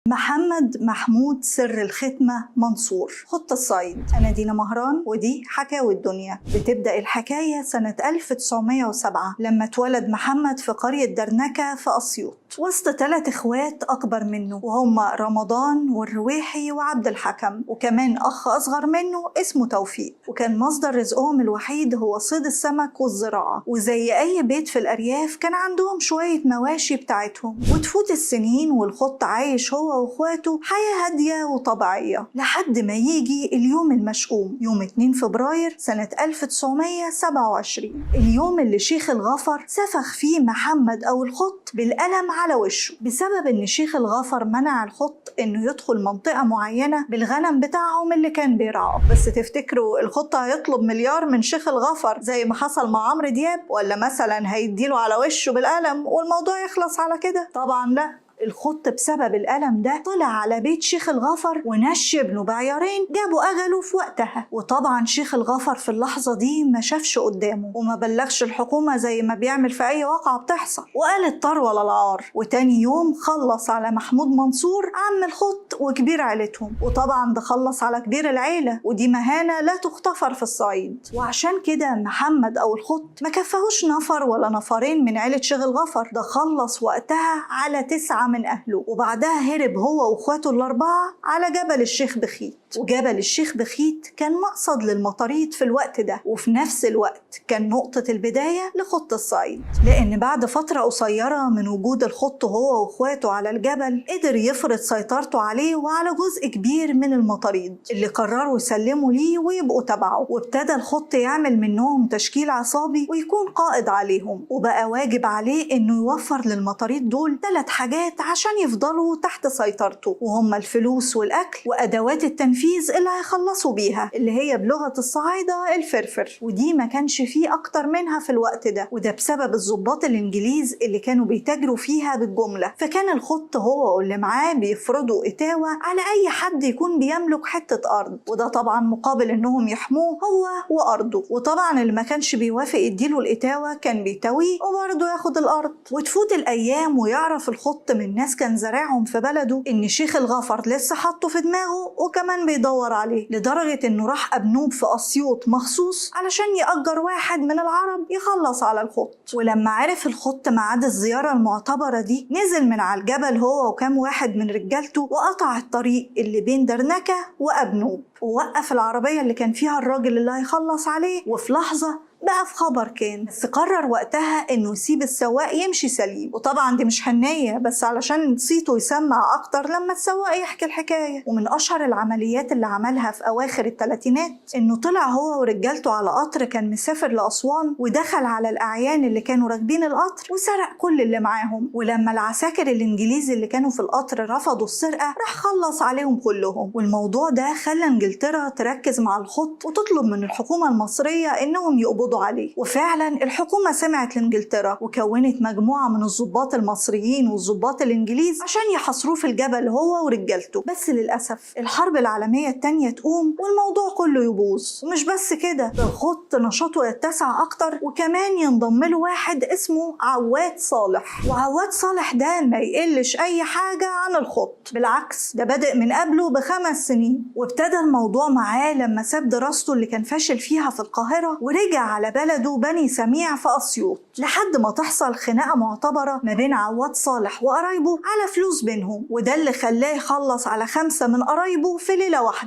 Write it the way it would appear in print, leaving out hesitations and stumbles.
محمد محمود سر الختمة منصور، خط الصعيد. أنا دينا مهران ودي حكاوي الدنيا. بتبدأ الحكاية سنة 1907 لما اتولد محمد في قرية درنكة في أسيوط وسط 3 إخوات أكبر منه، وهم رمضان والرويحي وعبد الحكم، وكمان أخ أصغر منه اسمه توفيق. وكان مصدر رزقهم الوحيد هو صيد السمك والزراعة، وزي أي بيت في الأرياف كان عندهم شوية مواشي بتاعتهم. وتفوت السنين والخط عايش هو وإخواته حياة هادية وطبيعية لحد ما يجي اليوم المشؤوم، يوم 2 فبراير سنة 1927، اليوم اللي شيخ الغفر سفخ فيه محمد أو الخط بالقلم على وشه بسبب إن شيخ الغفر منع الخط إنه يدخل منطقة معينة بالغنم بتاعهم اللي كان بيرعاه. بس تفتكروا الخط هيطلب مليار من شيخ الغفر زي ما حصل مع عمرو دياب، ولا مثلا هيديله على وشه بالقلم والموضوع يخلص على كده؟ طبعا لا. الخط بسبب الألم ده طلع على بيت شيخ الغفر ونش ابنه بعيارين جابوا أجله في وقتها. وطبعا شيخ الغفر في اللحظة دي ما شافش قدامه وما بلغش الحكومة زي ما بيعمل في أي واقعة بتحصل، وقال الطروة للعار. وتاني يوم خلص على محمود منصور عم الخط وكبير عيلتهم، وطبعا ده خلص على كبير العيلة، ودي مهانة لا تغتفر في الصعيد. وعشان كده محمد أو الخط ما كفاهوش نفر ولا نفرين من عيلة شيخ الغفر، ده خلص وقتها على 9 من أهله، وبعدها هرب هو وأخواته ال4 على جبل الشيخ بخيت. وجبل الشيخ بخيت كان مقصد للمطاريد في الوقت ده، وفي نفس الوقت كان نقطة البداية لخط الصعيد، لأن بعد فترة قصيرة من وجود الخط هو وأخواته على الجبل قدر يفرض سيطرته عليه وعلى جزء كبير من المطاريد اللي قرروا يسلموا ليه ويبقوا تبعه. وابتدى الخط يعمل منهم تشكيل عصابي ويكون قائد عليهم، وبقى واجب عليه إنه يوفر للمطاريد دول 3 حاجات عشان يفضلوا تحت سيطرته، وهم الفلوس والأكل وأدوات التنفيذ اللي هيخلصوا بيها، اللي هي بلغة الصعايدة الفرفر، ودي ما كانش فيه أكتر منها في الوقت ده، وده بسبب الضباط الإنجليز اللي كانوا بيتاجروا فيها بالجملة. فكان الخط هو واللي معاه بيفرضوا إتاوة على أي حد يكون بيملك حتة أرض، وده طبعا مقابل إنهم يحموه هو وأرضه. وطبعا اللي ما كانش بيوافق يديله الإتاوة كان بيتويه وبرضه ياخد الأرض. وتفوت الأيام ويعرف الخط من ناس كان زارعهم في بلده إن شيخ الغفر لسه حطه في دماغه وكمان بيدور عليه، لدرجة إنه راح أبنوب في أسيوط مخصوص علشان يأجر واحد من العرب يخلص على الخط. ولما عرف الخط ميعاد الزيارة المعتبرة دي نزل من على الجبل هو وكام واحد من رجالته وقطع الطريق اللي بين درنكة وأبنوب، ووقف العربية اللي كان فيها الراجل اللي هيخلص عليه، وفي لحظة بقى في خبر كان، بس قرر وقتها انه يسيب السواق يمشي سليم. وطبعا دي مش حنية، بس علشان صيته يسمع اكتر لما السواق يحكي الحكاية. ومن اشهر العمليات اللي عملها في اواخر الثلاثينات انه طلع هو ورجالته على قطر كان مسافر لأسوان، ودخل على الاعيان اللي كانوا راكبين القطر وسرق كل اللي معاهم. ولما العساكر الانجليزي اللي كانوا في القطر رفضوا السرقة راح خلص عليهم كلهم. والموضوع ده خلى انجلترا تركز مع الخط وتطلب من الحكومة المصرية انهم يقبضوا عليه. وفعلا الحكومة سمعت لانجلترا وكونت مجموعة من الضباط المصريين والضباط الانجليز عشان يحاصروه في الجبل هو ورجالته. بس للأسف الحرب العالمية التانية تقوم والموضوع كله يبوظ. ومش بس كده، ده الخط نشاطه يتسع اكتر وكمان ينضم له واحد اسمه عواد صالح. وعواد صالح ده ما يقلش اي حاجة عن الخط، بالعكس ده بدأ من قبله ب5 سنين. وابتدى الموضوع معاه لما ساب دراسته اللي كان فاشل فيها في القاهرة ورجع على بلده بني سميع في أسيوط، لحد ما تحصل خناقة معتبرة ما بين عواد صالح وقرايبه على فلوس بينهم، وده اللي خلاه يخلص على 5 من قرايبه في ليلة واحدة.